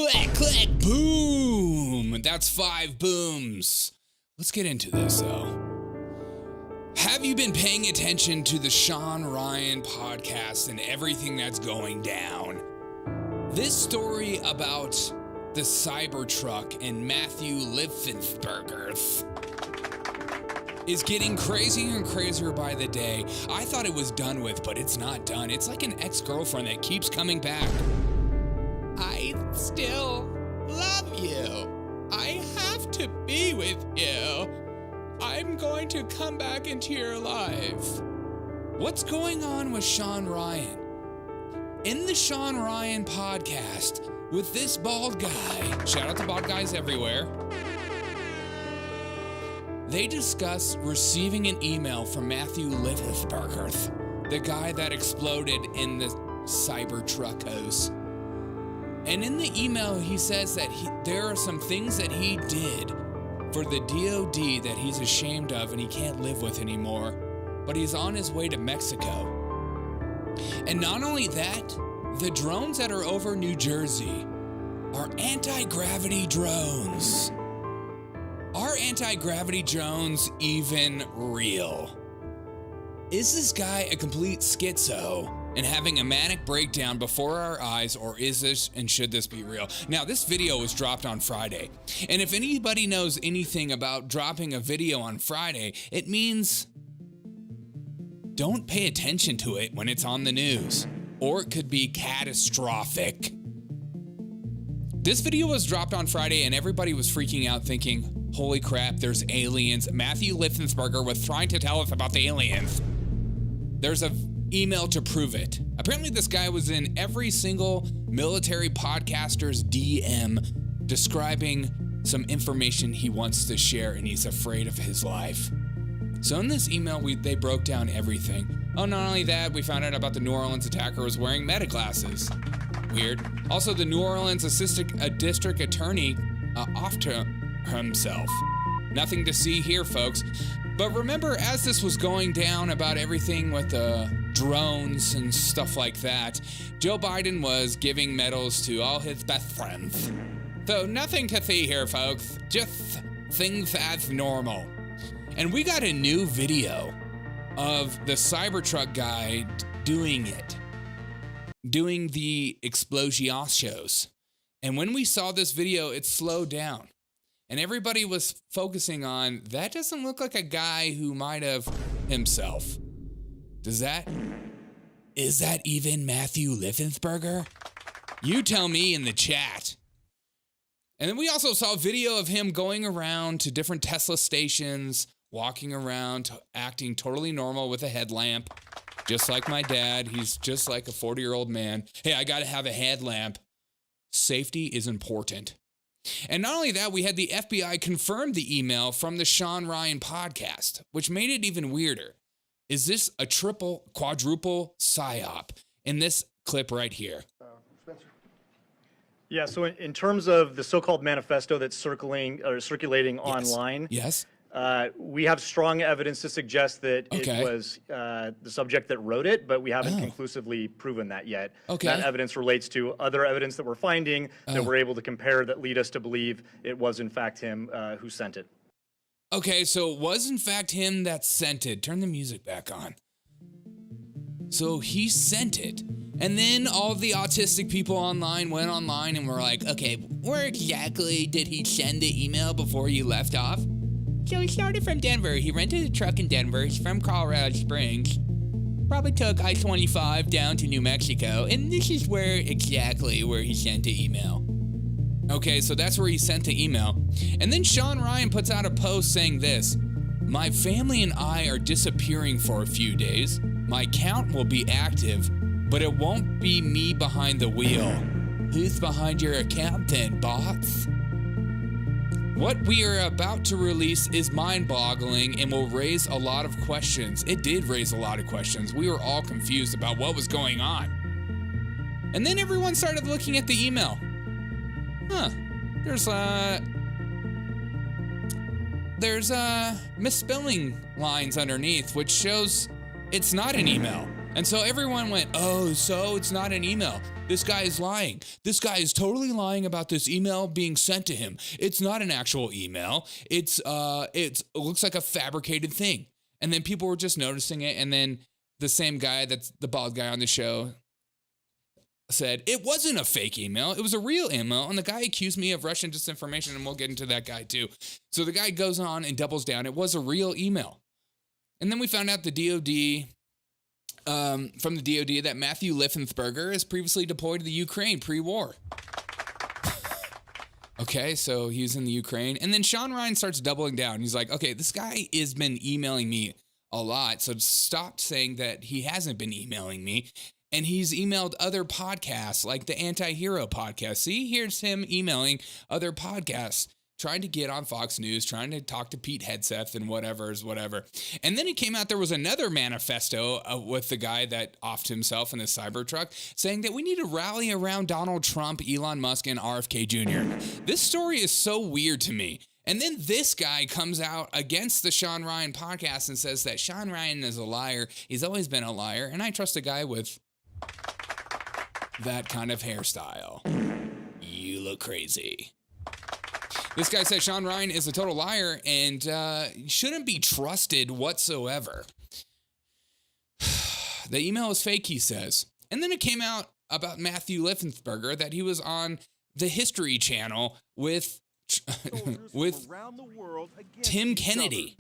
Click, click, boom. That's 5 booms. Let's get into this, though. Have you been paying attention to the Shawn Ryan podcast and everything that's going down? This story about the Cybertruck and Matthew Livelsberger is getting crazier and crazier by the day. I thought it was done with, but it's not done. It's like an ex-girlfriend that keeps coming back. I still love you. I have to be with you. I'm going to come back into your life. What's going on with Shawn Ryan? In the Shawn Ryan podcast with this bald guy, shout out to bald guys everywhere, they discuss receiving an email from Matthew Livelsberger, the guy that exploded in the Cybertruck house. And in the email, he says that there are some things that he did for the DOD that he's ashamed of and he can't live with anymore, but he's on his way to Mexico. And not only that, the drones that are over New Jersey are anti-gravity drones. Are anti-gravity drones even real? Is this guy a complete schizo and having a manic breakdown before our eyes, or is this and should this be real? Now, this video was dropped on Friday, and if anybody knows anything about dropping a video on Friday, it means don't pay attention to it when it's on the news, or it could be catastrophic. This video was dropped on Friday, and everybody was freaking out thinking, holy crap, there's aliens. Matthew Livelsberger was trying to tell us about the aliens. There's an email to prove it. Apparently this guy was in every single military podcaster's DM describing some information he wants to share, and he's afraid of his life. So in this email, they broke down everything. Oh, not only that, we found out about the New Orleans attacker was wearing meta glasses. Weird. Also, the New Orleans district attorney off to himself. Nothing to see here, folks. But remember, as this was going down about everything with the drones and stuff like that, Joe Biden was giving medals to all his best friends. So nothing to see here, folks. Just things as normal. And we got a new video of the Cybertruck guy doing it. Doing the explosions. And when we saw this video, it slowed down. And everybody was focusing on, that doesn't look like a guy who might have himself. Is that even Matthew Livelsberger? You tell me in the chat. And then we also saw a video of him going around to different Tesla stations, walking around, acting totally normal with a headlamp. Just like my dad, he's just like a 40-year-old man. Hey, I gotta have a headlamp. Safety is important. And not only that, we had the FBI confirm the email from the Shawn Ryan podcast, which made it even weirder. Is this a triple, quadruple psyop? In this clip right here. Spencer. Yeah, so in terms of the so-called manifesto that's circulating online, yes. We have strong evidence to suggest that it was the subject that wrote it, but we haven't conclusively proven that yet. That evidence relates to other evidence that we're finding that we're able to compare that lead us to believe it was in fact him who sent it. Okay, so it was in fact him that sent it. Turn the music back on. So he sent it. And then all the autistic people online went online and were like, okay, where exactly did he send the email before he left off? So he started from Denver. He rented a truck in Denver. He's from Colorado Springs. Probably took I-25 down to New Mexico. And this is exactly where he sent the email. Okay, so that's where he sent the email. And then Shawn Ryan puts out a post saying this. My family and I are disappearing for a few days. My account will be active, but it won't be me behind the wheel. Who's behind your account then, bots? What we are about to release is mind-boggling and will raise a lot of questions. It did raise a lot of questions. We were all confused about what was going on. And then everyone started looking at the email. There's misspelling lines underneath, which shows it's not an email. And so everyone went, oh, so it's not an email. This guy is lying. This guy is totally lying about this email being sent to him. It's not an actual email. It looks like a fabricated thing. And then people were just noticing it. And then the same guy, that's the bald guy on the show, said it wasn't a fake email. It was a real email. And the guy accused me of Russian disinformation, and we'll get into that guy too. So the guy goes on and doubles down. It was a real email. And then we found out the DOD, from the DOD, that Matthew Livelsberger is previously deployed to the Ukraine pre-war. Okay, so he was in the Ukraine. And then Shawn Ryan starts doubling down. He's like, okay, this guy has been emailing me a lot, so stop saying that he hasn't been emailing me. And he's emailed other podcasts, like the Anti-Hero podcast. See, here's him emailing other podcasts, trying to get on Fox News, trying to talk to Pete Hegseth and whatever. And then it came out there was another manifesto with the guy that offed himself in the Cybertruck, saying that we need to rally around Donald Trump, Elon Musk, and RFK Jr. This story is so weird to me. And then this guy comes out against the Shawn Ryan podcast and says that Shawn Ryan is a liar. He's always been a liar. And I trust a guy with that kind of hairstyle. You look crazy. This guy says Shawn Ryan is a total liar and shouldn't be trusted whatsoever. The email is fake, he says. And then it came out about Matthew Livelsberger that he was on the History Channel with Tim Kennedy.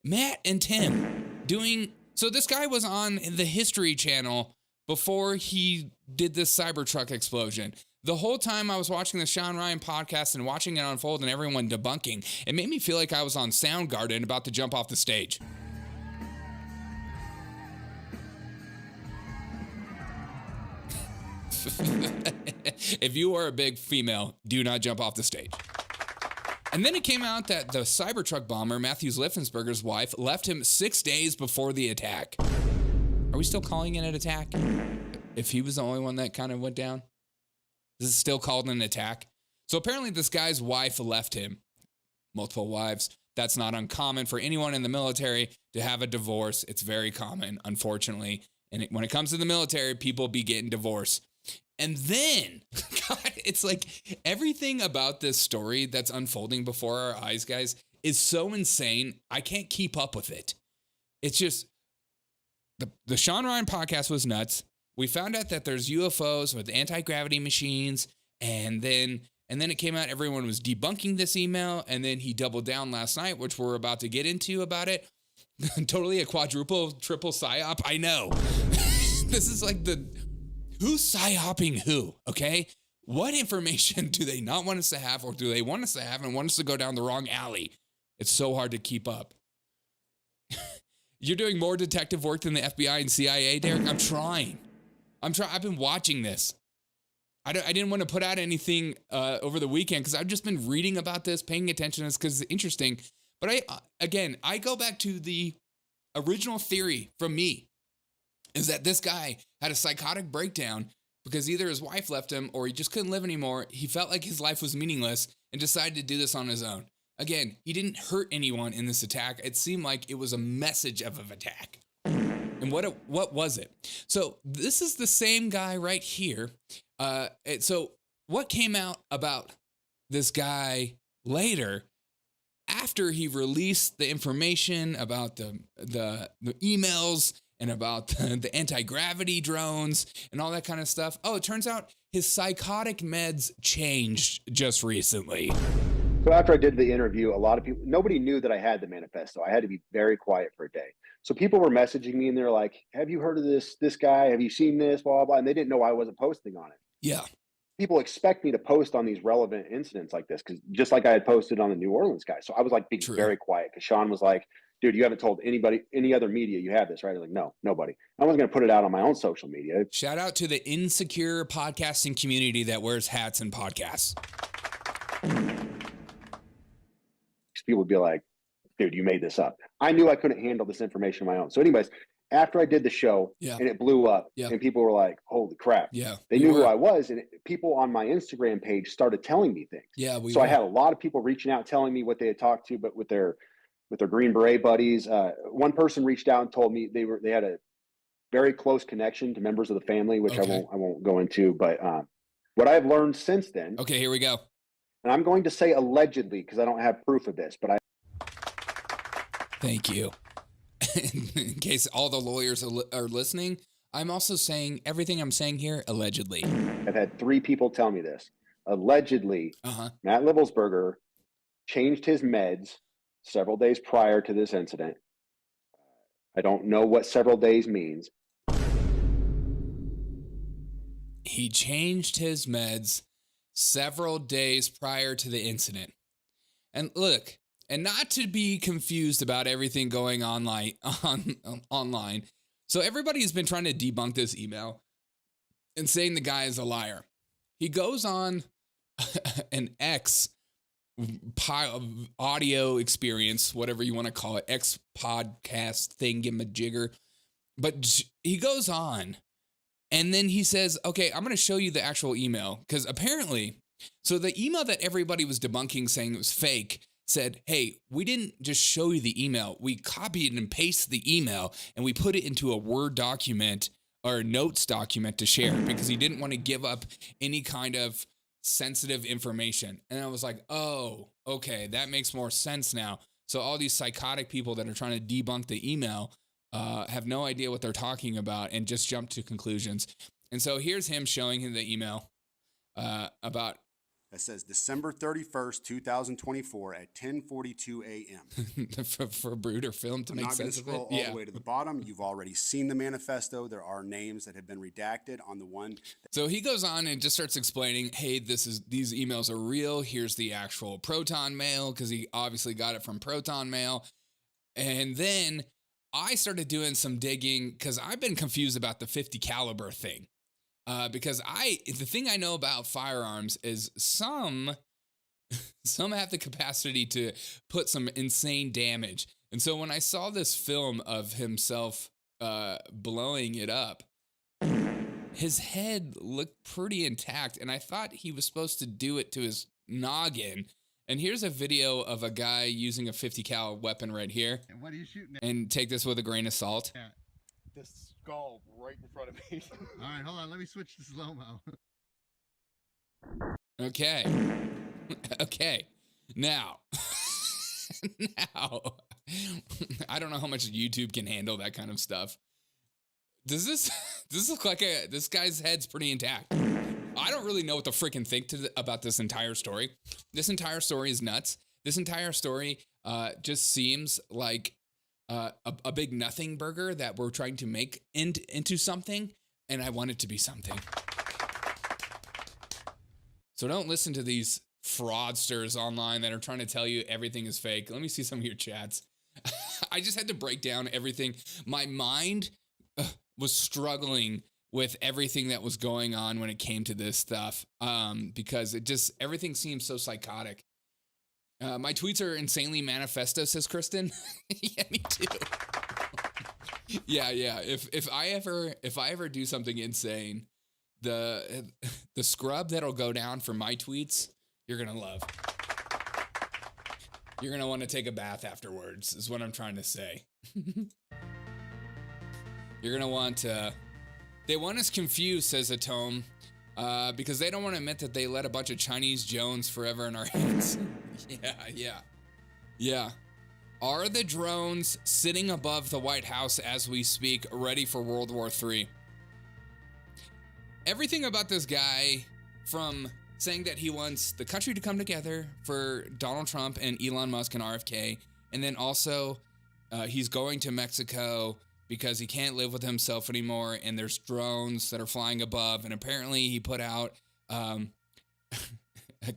Matt and Tim doing. So this guy was on the History Channel before he did this Cybertruck explosion. The whole time I was watching the Shawn Ryan podcast and watching it unfold and everyone debunking, it made me feel like I was on Soundgarden about to jump off the stage. If you are a big female, do not jump off the stage. And then it came out that the Cybertruck bomber, Matthew Livelsberger's wife, left him 6 days before the attack. Are we still calling it an attack? If he was the only one that kind of went down? This is still called an attack. So apparently this guy's wife left him. Multiple wives. That's not uncommon for anyone in the military to have a divorce. It's very common, unfortunately. And when it comes to the military, people be getting divorced. And then, God, it's like everything about this story that's unfolding before our eyes, guys, is so insane. I can't keep up with it. It's just, the Shawn Ryan podcast was nuts. We found out that there's UFOs with anti-gravity machines, and then it came out everyone was debunking this email, and then he doubled down last night, which we're about to get into about it. Totally a quadruple, triple psyop. I know. This is like who's psyoping who, okay? What information do they not want us to have, or do they want us to have and want us to go down the wrong alley? It's so hard to keep up. You're doing more detective work than the FBI and CIA, Derek? I'm trying. I've been watching this. I didn't want to put out anything over the weekend because I've just been reading about this, paying attention to this because it's interesting. But I go back to the original theory from me, is that this guy had a psychotic breakdown because either his wife left him or he just couldn't live anymore. He felt like his life was meaningless and decided to do this on his own. Again, he didn't hurt anyone in this attack. It seemed like it was a message of an attack. And what was it? So this is the same guy right here. So what came out about this guy later, after he released the information about the emails and about the anti-gravity drones and all that kind of stuff? Oh, it turns out his psychotic meds changed just recently. So after I did the interview, a lot of people, nobody knew that I had the manifesto. I had to be very quiet for a day. So people were messaging me and they're like, have you heard of this guy? Have you seen this? Blah, blah, blah. And they didn't know I wasn't posting on it. Yeah. People expect me to post on these relevant incidents like this, because just like I had posted on the New Orleans guy. So I was like being very quiet because Shawn was like, dude, you haven't told anybody, any other media you have this, right? I was like, no, nobody. I wasn't going to put it out on my own social media. Shout out to the insecure podcasting community that wears hats and podcasts. People would be like, dude, you made this up. I knew I couldn't handle this information on my own. So anyways, after I did the show and it blew up and people were like, holy crap. Yeah. They knew who I was. And people on my Instagram page started telling me things. Yeah. I had a lot of people reaching out, telling me what they had talked to, but with their Green Beret buddies. One person reached out and told me they had a very close connection to members of the family, which Okay. I won't go into. But what I've learned since then. Okay, here we go. And I'm going to say allegedly because I don't have proof of this, but I. Thank you. In case all the lawyers are listening, I'm also saying everything I'm saying here allegedly. I've had 3 people tell me this. Allegedly, Matt Livelsberger changed his meds several days prior to this incident. I don't know what several days means. He changed his meds several days prior to the incident. And look, and not to be confused about everything going online. So everybody's been trying to debunk this email and saying the guy is a liar. He goes on an X audio experience, whatever you want to call it, X podcast thingamajigger. But he goes on and then he says, okay, I'm going to show you the actual email. Because apparently, so the email that everybody was debunking saying it was fake said, hey, we didn't just show you the email. We copied and pasted the email and we put it into a Word document or a notes document to share because he didn't want to give up any kind of sensitive information. And I was like, oh, okay, that makes more sense now. So all these psychotic people that are trying to debunk the email have no idea what they're talking about and just jump to conclusions. And so here's him showing him the email about. That says December 31st, 2024 at 10:42 a.m. for Brooder Film to make sense of it. I'm not going to scroll all the way to the bottom. You've already seen the manifesto. There are names that have been redacted on the one. So he goes on and just starts explaining, hey, these emails are real. Here's the actual Proton Mail, because he obviously got it from Proton Mail. And then I started doing some digging because I've been confused about the 50 caliber thing. Because the thing I know about firearms is some have the capacity to put some insane damage. And so when I saw this film of himself blowing it up, his head looked pretty intact. And I thought he was supposed to do it to his noggin. And here's a video of a guy using a 50 cal weapon right here. And what are you shooting at? And take this with a grain of salt. Yeah. This skull right in front of me. All right, hold on. Let me switch to slow-mo. Okay. Okay. Now, I don't know how much YouTube can handle that kind of stuff. Does this look like this guy's head's pretty intact? I don't really know what to freaking think about this entire story. This entire story is nuts. This entire story just seems like a big nothing burger that we're trying to make into something, and I want it to be something. So don't listen to these fraudsters online that are trying to tell you everything is fake. Let me see some of your chats. I just had to break down everything. My mind was struggling with everything that was going on when it came to this stuff, because everything seems so psychotic. My tweets are insanely manifesto, says Kristen. Yeah, me too. Yeah. If I ever do something insane, the scrub that'll go down for my tweets, you're gonna love. You're gonna want to take a bath afterwards, is what I'm trying to say. You're gonna want to. They want us confused, says Atome, because they don't want to admit that they let a bunch of Chinese Jones forever in our hands. Yeah. Are the drones sitting above the White House as we speak, ready for World War III? Everything about this guy, from saying that he wants the country to come together for Donald Trump and Elon Musk and RFK, and then also he's going to Mexico because he can't live with himself anymore, and there's drones that are flying above, and apparently he put out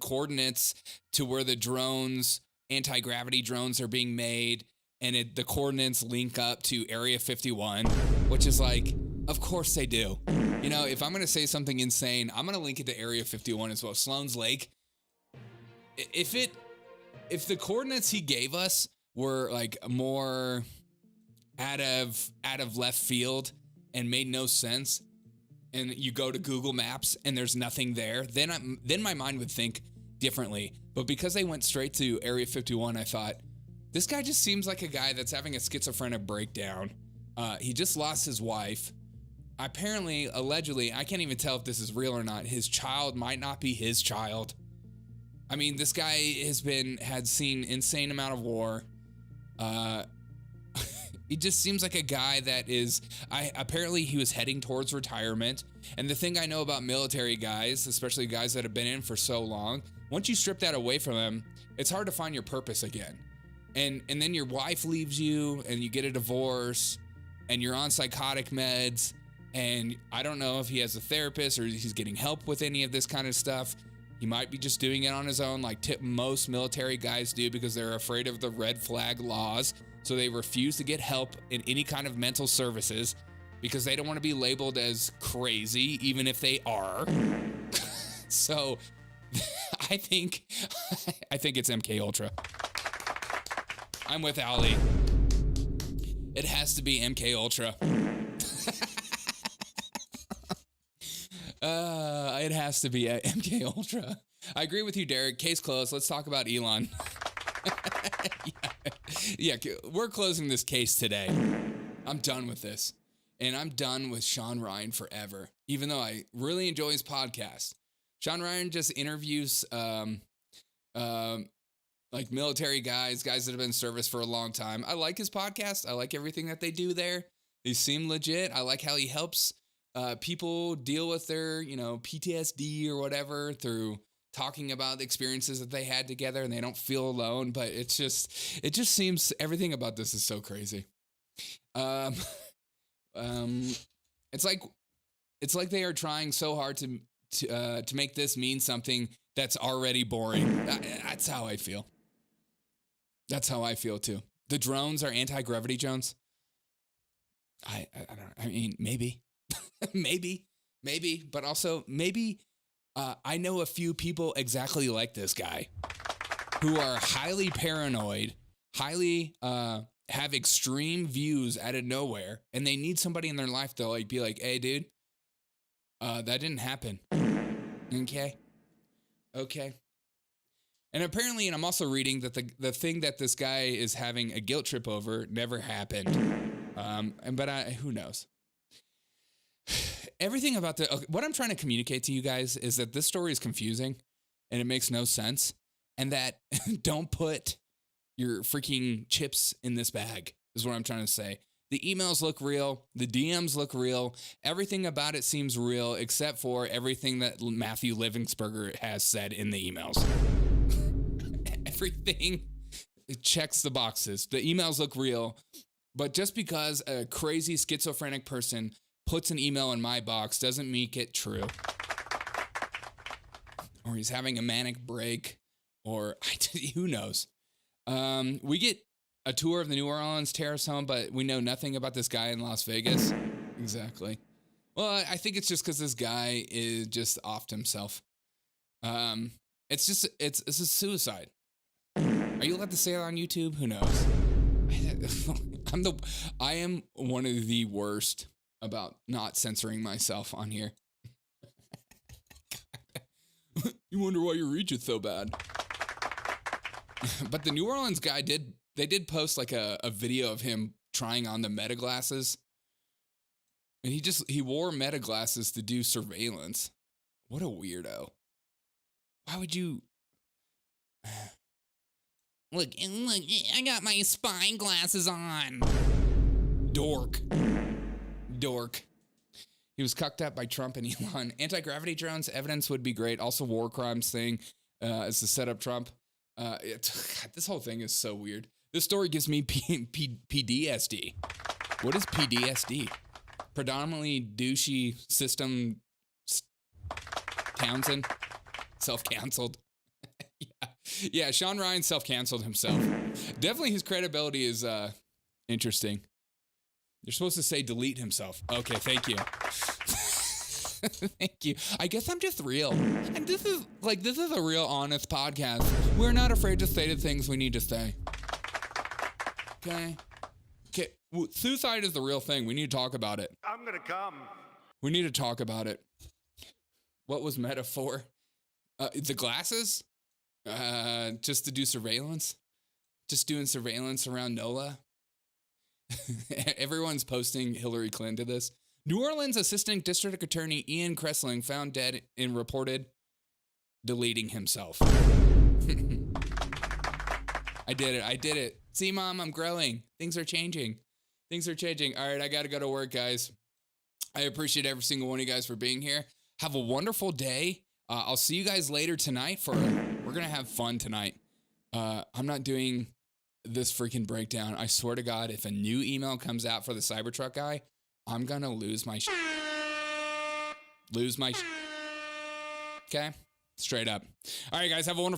coordinates to where the drones, anti-gravity drones, are being made, and the coordinates link up to Area 51, which is like, of course they do. You know, if I'm going to say something insane, I'm going to link it to Area 51 as well. Sloan's Lake. If the coordinates he gave us were like more out of left field and made no sense, and you go to Google Maps and there's nothing there, then my mind would think differently. But because they went straight to Area 51, I thought, this guy just seems like a guy that's having a schizophrenic breakdown. He just lost his wife. apparently, allegedly, I can't even tell if this is real or not. His child might not be his child. I mean, this guy had seen insane amount of war. He just seems like a guy that is, apparently he was heading towards retirement. And the thing I know about military guys, especially guys that have been in for so long, once you strip that away from them, it's hard to find your purpose again. And then your wife leaves you and you get a divorce and you're on psychotic meds. And I don't know if he has a therapist or he's getting help with any of this kind of stuff. He might be just doing it on his own, like most military guys do, because they're afraid of the red flag laws. So they refuse to get help in any kind of mental services because they don't want to be labeled as crazy, even if they are. So I think it's MK Ultra. I'm with Ali. It has to be MK Ultra. It has to be MK Ultra. I agree with you, Derek. Case closed. Let's talk about Elon. Yeah, we're closing this case today. I'm done with this. And I'm done with Shawn Ryan forever, even though I really enjoy his podcast. Shawn Ryan just interviews like military guys that have been in service for a long time. I like his podcast. I like everything that they do there. They seem legit. I like how he helps people deal with their, PTSD or whatever through talking about the experiences that they had together, and they don't feel alone. But it just seems everything about this is so crazy. It's like they are trying so hard to make this mean something that's already boring. That's how I feel. That's how I feel too. The drones are anti-gravity drones. I don't know. I mean, maybe, maybe, but also maybe I know a few people exactly like this guy who are highly paranoid, highly have extreme views out of nowhere, and they need somebody in their life to be like, hey, dude, that didn't happen. Okay. And apparently, and I'm also reading that the thing that this guy is having a guilt trip over never happened. But who knows? Everything about what I'm trying to communicate to you guys is that this story is confusing and it makes no sense, and that don't put your freaking chips in this bag is what I'm trying to say. The emails look real. The DMs look real. Everything about it seems real, except for everything that Matthew Livelsberger has said in the emails. Everything checks the boxes. The emails look real, but just because a crazy schizophrenic person puts an email in my box doesn't make it true. Or he's having a manic break, or who knows. We get a tour of the New Orleans terrace home, but we know nothing about this guy in Las Vegas. Exactly. Well, I think it's just because this guy is just offed himself. It's a suicide. Are you allowed to say it on YouTube? Who knows? I am one of the worst about not censoring myself on here. You wonder why your reach is so bad. But the New Orleans guy did post like a video of him trying on the Meta glasses. And he wore Meta glasses to do surveillance. What a weirdo. Why would you? Look, I got my spy glasses on. Dork. He was cucked up by Trump and Elon. Anti-gravity drones, evidence would be great. Also war crimes thing is to set up Trump. This whole thing is so weird. This story gives me PDSD. What is PDSD? Predominantly douchey system Townsend. Self-canceled. Yeah, Shawn Ryan self-canceled himself. Definitely his credibility is interesting. You're supposed to say delete himself. Okay, thank you. Thank you. I guess I'm just real. And this is a real honest podcast. We're not afraid to say the things we need to say. Okay. Well, suicide is the real thing. We need to talk about it. I'm gonna come. We need to talk about it. What was metaphor? The glasses? Just to do surveillance? Just doing surveillance around NOLA? Everyone's posting Hillary Clinton to this. New Orleans Assistant District Attorney Ian Kressling found dead and reported deleting himself. I did it. See, Mom, I'm growing. Things are changing. All right, I got to go to work, guys. I appreciate every single one of you guys for being here. Have a wonderful day. I'll see you guys later tonight we're going to have fun tonight. I'm not doing this freaking breakdown. I swear to God, if a new email comes out for the Cybertruck guy, I'm going to lose my okay? Straight up. All right, guys, have a wonderful